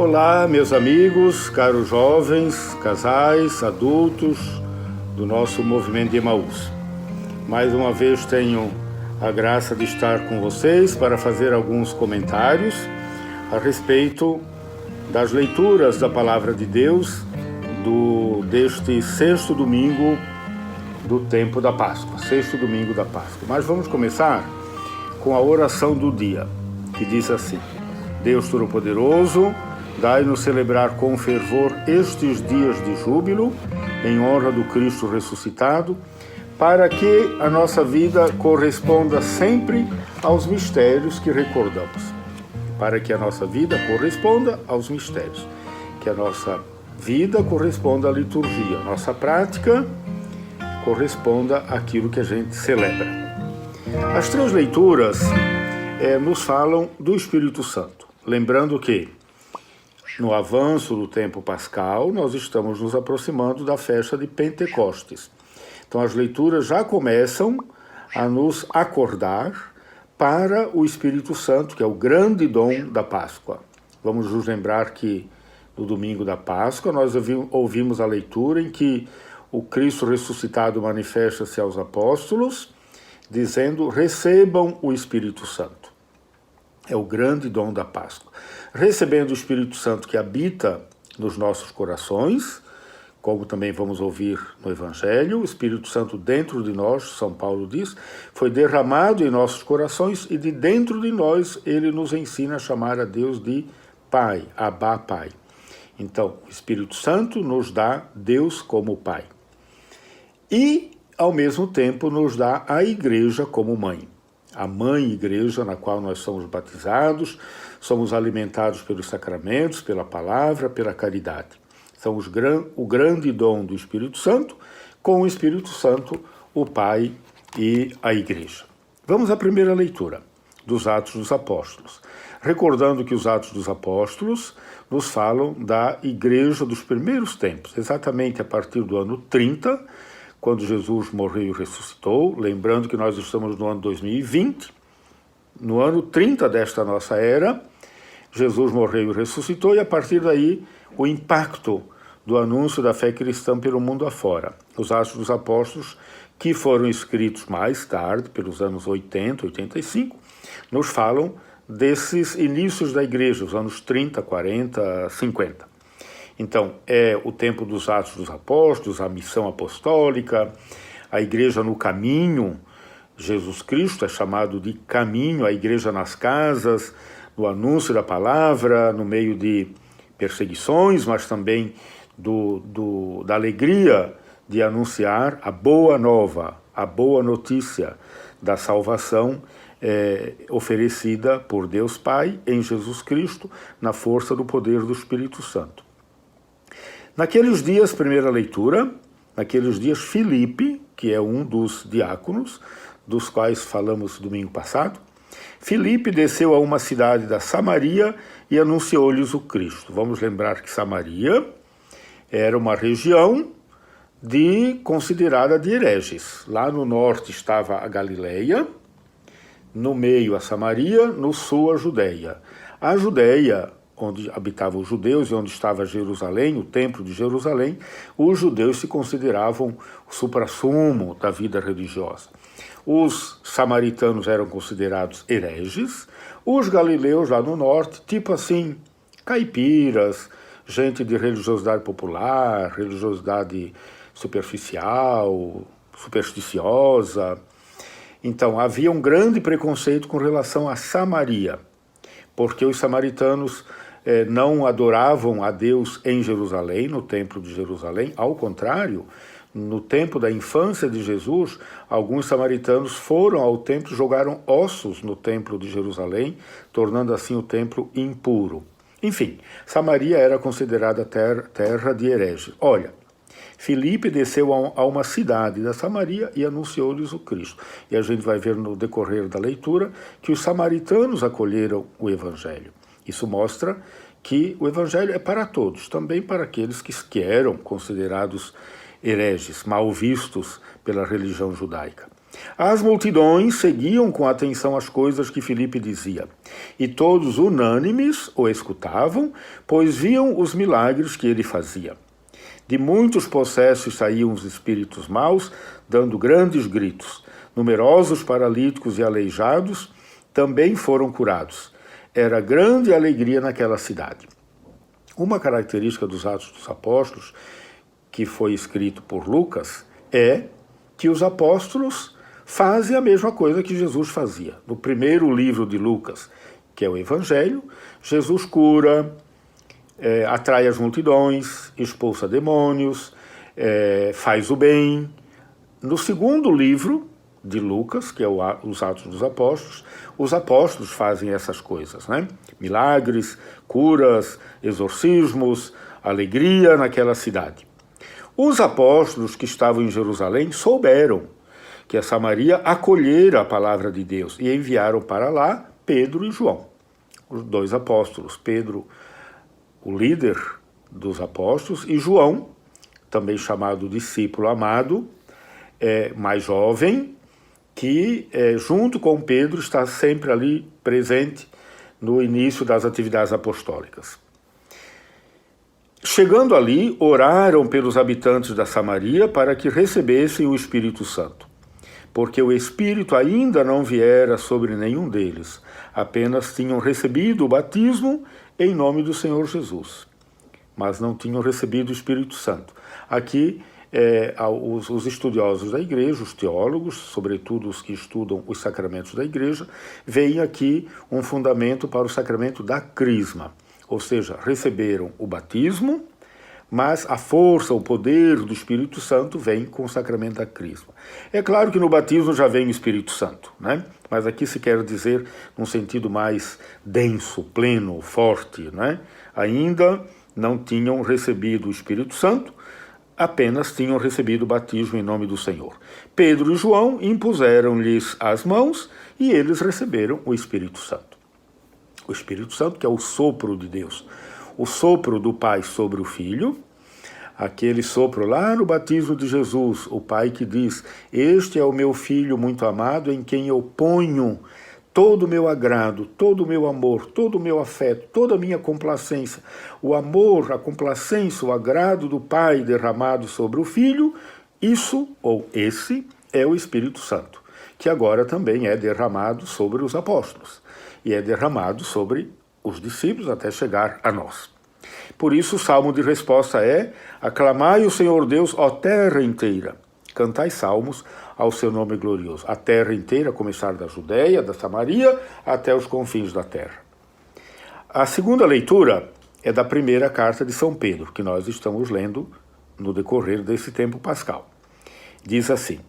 Olá, meus amigos, caros jovens, casais, adultos do nosso movimento de Emaús. Mais uma vez tenho a graça de estar com vocês para fazer alguns comentários a respeito das leituras da Palavra de Deus deste sexto domingo do tempo da Páscoa, sexto domingo da Páscoa. Mas vamos começar com a oração do dia, que diz assim: Deus Todo-Poderoso, dai-nos celebrar com fervor estes dias de júbilo, em honra do Cristo ressuscitado, para que a nossa vida corresponda sempre aos mistérios que recordamos. Para que a nossa vida corresponda aos mistérios. Que a nossa vida corresponda à liturgia. A nossa prática corresponda àquilo que a gente celebra. As três leituras nos falam do Espírito Santo. Lembrando que, no avanço do tempo pascal, nós estamos nos aproximando da festa de Pentecostes. Então as leituras já começam a nos acordar para o Espírito Santo, que é o grande dom da Páscoa. Vamos nos lembrar que no domingo da Páscoa nós ouvimos a leitura em que o Cristo ressuscitado manifesta-se aos apóstolos, dizendo: recebam o Espírito Santo. É o grande dom da Páscoa. Recebendo o Espírito Santo que habita nos nossos corações, como também vamos ouvir no Evangelho, o Espírito Santo dentro de nós, São Paulo diz, foi derramado em nossos corações e de dentro de nós ele nos ensina a chamar a Deus de Pai, Abá, Pai. Então, o Espírito Santo nos dá Deus como Pai. E, ao mesmo tempo, nos dá a Igreja como Mãe. A Mãe Igreja na qual nós somos batizados, somos alimentados pelos sacramentos, pela palavra, pela caridade. São o grande dom do Espírito Santo, com o Espírito Santo, o Pai e a Igreja. Vamos à primeira leitura dos Atos dos Apóstolos. Recordando que os Atos dos Apóstolos nos falam da Igreja dos primeiros tempos, exatamente a partir do ano 30, quando Jesus morreu e ressuscitou. Lembrando que nós estamos no ano 2020, no ano 30 desta nossa era, Jesus morreu e ressuscitou, e a partir daí o impacto do anúncio da fé cristã pelo mundo afora. Os Atos dos Apóstolos, que foram escritos mais tarde, pelos anos 80, 85, nos falam desses inícios da igreja, os anos 30, 40, 50. Então, é o tempo dos Atos dos Apóstolos, a missão apostólica, a igreja no caminho. Jesus Cristo é chamado de caminho, a igreja nas casas, no anúncio da palavra, no meio de perseguições, mas também da alegria de anunciar a boa nova, a boa notícia da salvação oferecida por Deus Pai em Jesus Cristo, na força do poder do Espírito Santo. Naqueles dias, primeira leitura, naqueles dias Filipe, que é um dos diáconos, dos quais falamos domingo passado, Filipe desceu a uma cidade da Samaria e anunciou-lhes o Cristo. Vamos lembrar que Samaria era uma região considerada de hereges. Lá no norte estava a Galileia, no meio a Samaria, no sul a Judéia. A Judéia, onde habitavam os judeus e onde estava Jerusalém, o templo de Jerusalém, os judeus se consideravam o suprassumo da vida religiosa. Os samaritanos eram considerados hereges, os galileus lá no norte, tipo assim, caipiras, gente de religiosidade popular, religiosidade superficial, supersticiosa. Então havia um grande preconceito com relação a Samaria, porque os samaritanos não adoravam a Deus em Jerusalém, no templo de Jerusalém. Ao contrário, no tempo da infância de Jesus, alguns samaritanos foram ao templo e jogaram ossos no templo de Jerusalém, tornando assim o templo impuro. Enfim, Samaria era considerada terra de hereges. Olha, Filipe desceu a uma cidade da Samaria e anunciou-lhes o Cristo. E a gente vai ver no decorrer da leitura que os samaritanos acolheram o Evangelho. Isso mostra que o Evangelho é para todos, também para aqueles que eram considerados hereges, mal vistos pela religião judaica. As multidões seguiam com atenção as coisas que Filipe dizia, e todos unânimes o escutavam, pois viam os milagres que ele fazia. De muitos possessos saíam os espíritos maus, dando grandes gritos. Numerosos paralíticos e aleijados também foram curados. Era grande alegria naquela cidade. Uma característica dos Atos dos Apóstolos, que foi escrito por Lucas, é que os apóstolos fazem a mesma coisa que Jesus fazia. No primeiro livro de Lucas, que é o Evangelho, Jesus cura, atrai as multidões, expulsa demônios, faz o bem. No segundo livro de Lucas, que é os Atos dos Apóstolos, os apóstolos fazem essas coisas, né? Milagres, curas, exorcismos, alegria naquela cidade. Os apóstolos que estavam em Jerusalém souberam que a Samaria acolhera a palavra de Deus e enviaram para lá Pedro e João, os dois apóstolos. Pedro, o líder dos apóstolos, e João, também chamado discípulo amado, mais jovem, que junto com Pedro está sempre ali presente no início das atividades apostólicas. Chegando ali, oraram pelos habitantes da Samaria para que recebessem o Espírito Santo, porque o Espírito ainda não viera sobre nenhum deles, apenas tinham recebido o batismo em nome do Senhor Jesus, mas não tinham recebido o Espírito Santo. Aqui, os estudiosos da igreja, os teólogos, sobretudo os que estudam os sacramentos da igreja, veem aqui um fundamento para o sacramento da crisma, ou seja, receberam o batismo, mas a força, o poder do Espírito Santo vem com o sacramento da crisma. É claro que no batismo já vem o Espírito Santo, né? Mas aqui se quer dizer num sentido mais denso, pleno, forte, né? Ainda não tinham recebido o Espírito Santo, apenas tinham recebido o batismo em nome do Senhor. Pedro e João impuseram-lhes as mãos e eles receberam o Espírito Santo. O Espírito Santo, que é o sopro de Deus, o sopro do Pai sobre o Filho, aquele sopro lá no batismo de Jesus, o Pai que diz: "Este é o meu Filho muito amado, em quem eu ponho todo o meu agrado, todo o meu amor, todo o meu afeto, toda a minha complacência." O amor, a complacência, o agrado do Pai derramado sobre o Filho, isso, ou esse, é o Espírito Santo, que agora também é derramado sobre os apóstolos, e é derramado sobre os discípulos até chegar a nós. Por isso o salmo de resposta é: aclamai o Senhor Deus, ó terra inteira. Cantai salmos ao seu nome glorioso. A terra inteira, a começar da Judéia, da Samaria, até os confins da terra. A segunda leitura é da primeira carta de São Pedro, que nós estamos lendo no decorrer desse tempo pascal. Diz assim: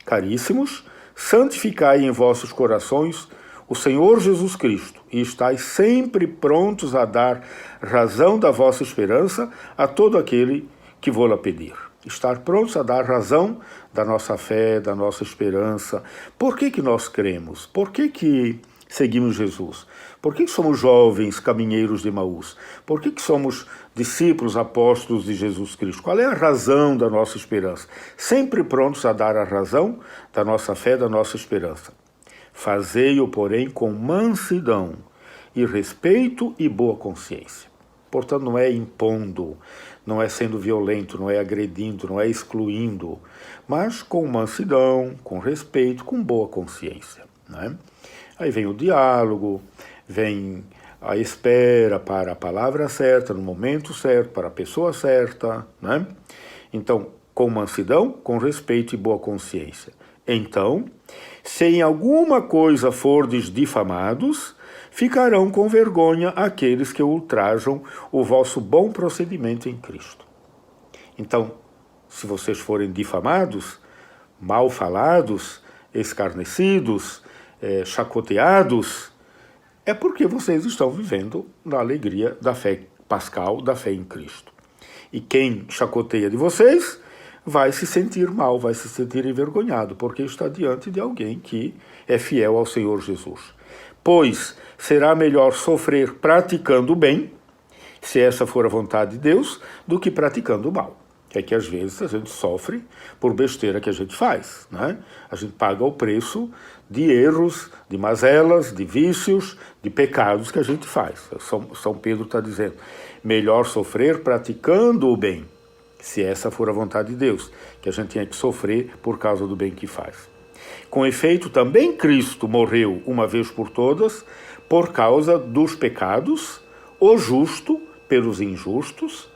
caríssimos, santificai em vossos corações o Senhor Jesus Cristo, e estais sempre prontos a dar razão da vossa esperança a todo aquele que vô-la pedir. Estar prontos a dar razão da nossa fé, da nossa esperança. Por que nós cremos? Por que seguimos Jesus? Por que somos jovens caminheiros de Emaús? Por que somos discípulos apóstolos de Jesus Cristo? Qual é a razão da nossa esperança? Sempre prontos a dar a razão da nossa fé, da nossa esperança. Fazei-o, porém, com mansidão e respeito e boa consciência. Portanto, não é impondo, não é sendo violento, não é agredindo, não é excluindo, mas com mansidão, com respeito, com boa consciência, né? Aí vem o diálogo, vem a espera para a palavra certa, no momento certo, para a pessoa certa, né? Então, com mansidão, com respeito e boa consciência. Então, se em alguma coisa fordes difamados, ficarão com vergonha aqueles que ultrajam o vosso bom procedimento em Cristo. Então, se vocês forem difamados, mal falados, escarnecidos, chacoteados, é porque vocês estão vivendo na alegria da fé pascal, da fé em Cristo. E quem chacoteia de vocês vai se sentir mal, vai se sentir envergonhado, porque está diante de alguém que é fiel ao Senhor Jesus. Pois será melhor sofrer praticando o bem, se essa for a vontade de Deus, do que praticando o mal. É que às vezes a gente sofre por besteira que a gente faz, né? A gente paga o preço de erros, de mazelas, de vícios, de pecados que a gente faz. São Pedro está dizendo, melhor sofrer praticando o bem, se essa for a vontade de Deus, que a gente tenha que sofrer por causa do bem que faz. Com efeito, também Cristo morreu uma vez por todas por causa dos pecados, o justo pelos injustos,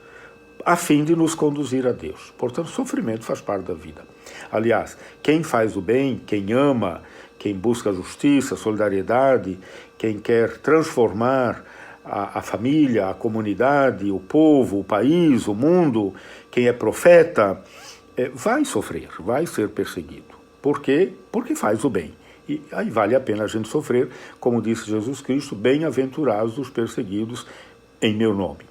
a fim de nos conduzir a Deus. Portanto, sofrimento faz parte da vida. Aliás, quem faz o bem, quem ama, quem busca a justiça, a solidariedade, quem quer transformar a família, a comunidade, o povo, o país, o mundo, quem é profeta, vai sofrer, vai ser perseguido. Por quê? Porque faz o bem. E aí vale a pena a gente sofrer, como disse Jesus Cristo, bem-aventurados os perseguidos em meu nome.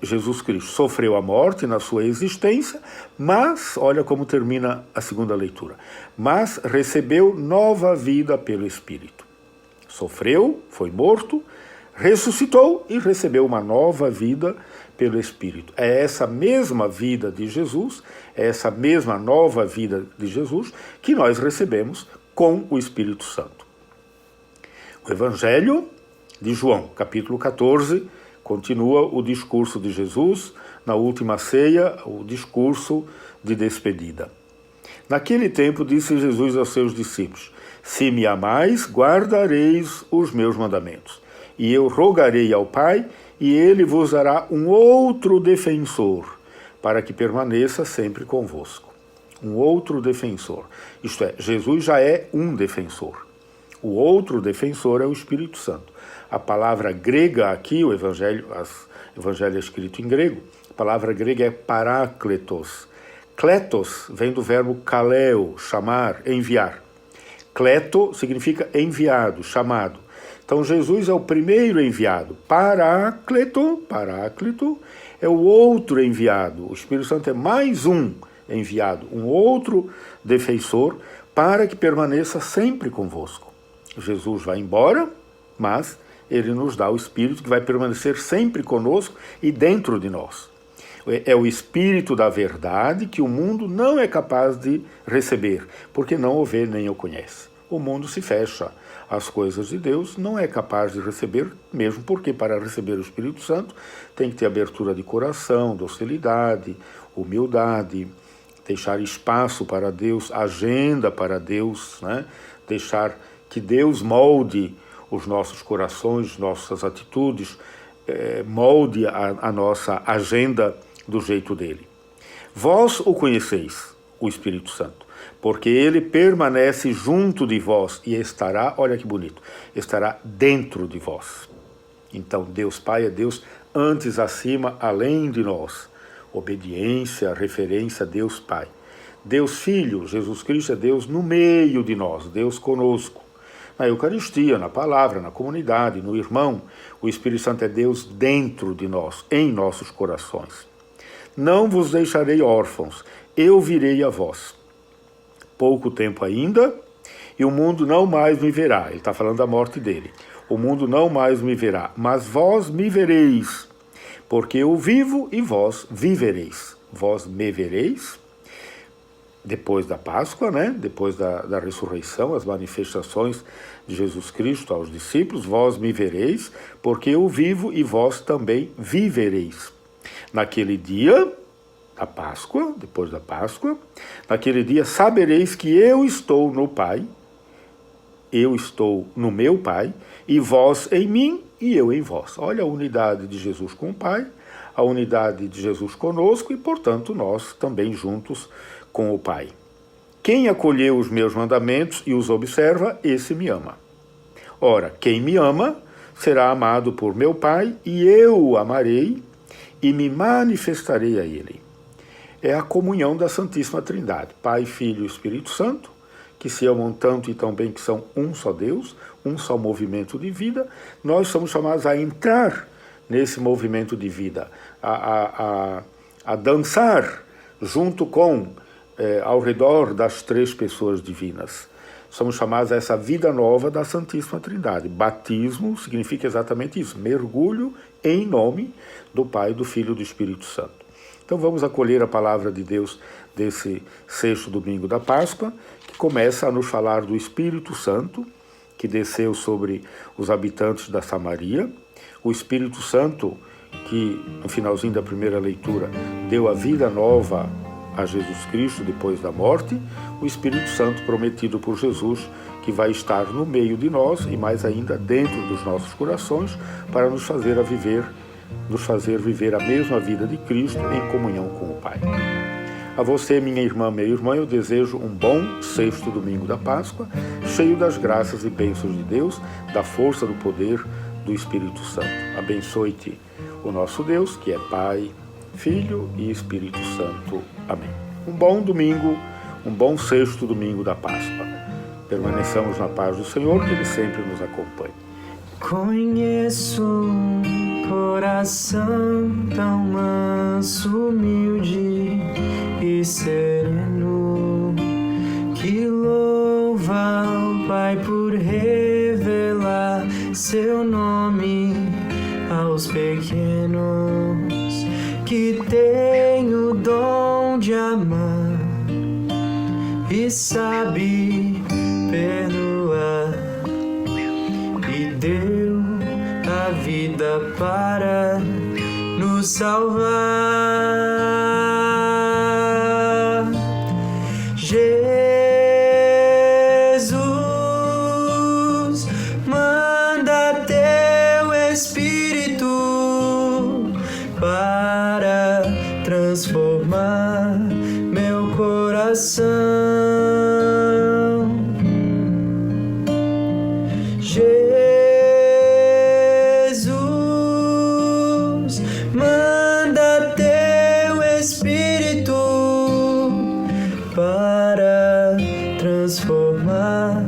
Jesus Cristo sofreu a morte na sua existência, mas, olha como termina a segunda leitura, mas recebeu nova vida pelo Espírito. Sofreu, foi morto, ressuscitou e recebeu uma nova vida pelo Espírito. É essa mesma vida de Jesus, é essa mesma nova vida de Jesus que nós recebemos com o Espírito Santo. O Evangelho de João, capítulo 14, continua o discurso de Jesus na última ceia, o discurso de despedida. Naquele tempo disse Jesus aos seus discípulos, se me amais, guardareis os meus mandamentos. E eu rogarei ao Pai, e ele vos dará um outro defensor, para que permaneça sempre convosco. Um outro defensor. Isto é, Jesus já é um defensor. O outro defensor é o Espírito Santo. A palavra grega aqui, o Evangelho é escrito em grego, a palavra grega é parácletos. Kletos vem do verbo kaleo, chamar, enviar. Kleto significa enviado, chamado. Então Jesus é o primeiro enviado. Paráclito é o outro enviado. O Espírito Santo é mais um enviado, um outro defensor, para que permaneça sempre convosco. Jesus vai embora, mas ele nos dá o Espírito que vai permanecer sempre conosco e dentro de nós. É o Espírito da verdade que o mundo não é capaz de receber, porque não o vê nem o conhece. O mundo se fecha às coisas de Deus, não é capaz de receber, mesmo porque para receber o Espírito Santo tem que ter abertura de coração, docilidade, humildade, deixar espaço para Deus, agenda para Deus, né? Deixar que Deus molde os nossos corações, nossas atitudes, molde a nossa agenda do jeito dele. Vós o conheceis, o Espírito Santo, porque ele permanece junto de vós e estará, olha que bonito, estará dentro de vós. Então Deus Pai é Deus antes, acima, além de nós. Obediência, referência a Deus Pai. Deus Filho, Jesus Cristo é Deus no meio de nós, Deus conosco. Na Eucaristia, na palavra, na comunidade, no irmão, o Espírito Santo é Deus dentro de nós, em nossos corações. Não vos deixarei órfãos, eu virei a vós. Pouco tempo ainda, e o mundo não mais me verá. Ele está falando da morte dele. O mundo não mais me verá, mas vós me vereis, porque eu vivo e vós vivereis. Vós me vereis. Depois da Páscoa, né? Depois da ressurreição, as manifestações de Jesus Cristo aos discípulos, vós me vereis, porque eu vivo e vós também vivereis. Naquele dia da Páscoa, depois da Páscoa, naquele dia sabereis que eu estou no Pai, eu estou no meu Pai, e vós em mim e eu em vós. Olha a unidade de Jesus com o Pai, a unidade de Jesus conosco e, portanto, nós também juntos com o Pai. Quem acolheu os meus mandamentos e os observa, esse me ama. Ora, quem me ama será amado por meu Pai, e eu o amarei e me manifestarei a ele. É a comunhão da Santíssima Trindade, Pai, Filho e Espírito Santo, que se amam tanto e tão bem que são um só Deus, um só movimento de vida. Nós somos chamados a entrar nesse movimento de vida, a dançar junto com, ao redor das três pessoas divinas. Somos chamados a essa vida nova da Santíssima Trindade. Batismo significa exatamente isso, mergulho em nome do Pai, do Filho e do Espírito Santo. Então vamos acolher a palavra de Deus desse sexto domingo da Páscoa, que começa a nos falar do Espírito Santo, que desceu sobre os habitantes da Samaria. O Espírito Santo, que no finalzinho da primeira leitura deu a vida nova a Jesus Cristo depois da morte. O Espírito Santo prometido por Jesus, que vai estar no meio de nós e mais ainda dentro dos nossos corações, para nos fazer viver a mesma vida de Cristo em comunhão com o Pai. A você, minha irmã, meu irmão, eu desejo um bom sexto domingo da Páscoa, cheio das graças e bênçãos de Deus, da força do poder do Espírito Santo. Abençoe-te o nosso Deus, que é Pai, Filho e Espírito Santo. Amém. Um bom domingo, um bom sexto domingo da Páscoa. Permaneçamos na paz do Senhor, que Ele sempre nos acompanhe. Conheço um coração tão manso, humilde e sereno, que louva ao Pai por revelar seu nome aos pequenos, que tem o dom de amar e sabe perdoar, e deu a vida para nos salvar. Jesus, manda teu Espírito para transformar meu coração. Jesus, manda teu Espírito para transformar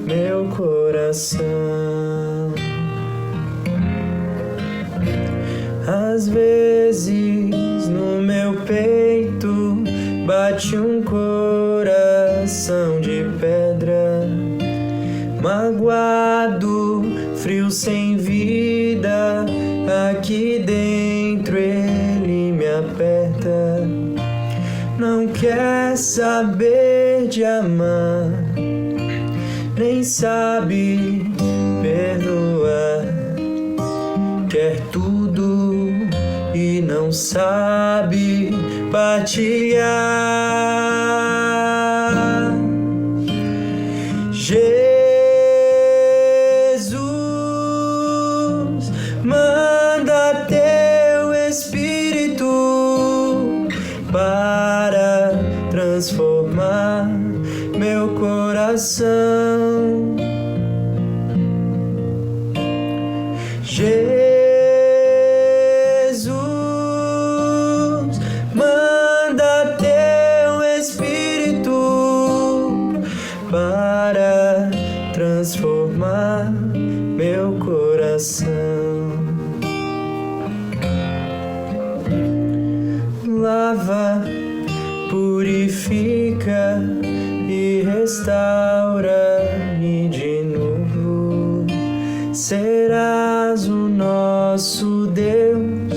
meu coração. Às vezes no meu peito bate um coração de pedra, magoado, frio, sem vida. Aqui dentro ele me aperta, não quer saber de amar, nem sabe perdoar, quer tudo e não sabe partilhar. Jesus, manda teu Espírito para transformar meu coração. Jesus, manda teu Espírito para transformar meu coração. Lava, purifica e restaura-me de novo. Serás o nosso Deus,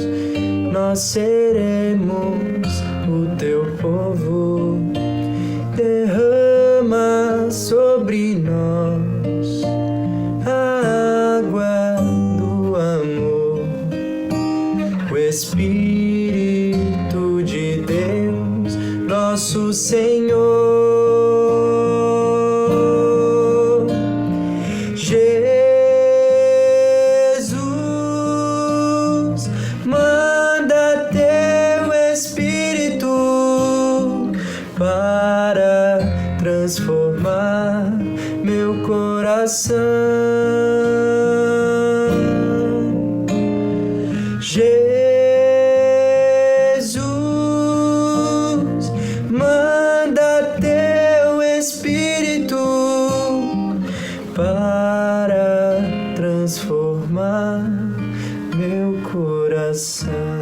nós seremos o teu povo. Derrama sobre nós a água do amor, o Espírito de Deus, nosso Senhor. Jesus, manda teu Espírito para transformar meu coração. Jesus, manda teu Espírito para transformar meu coração.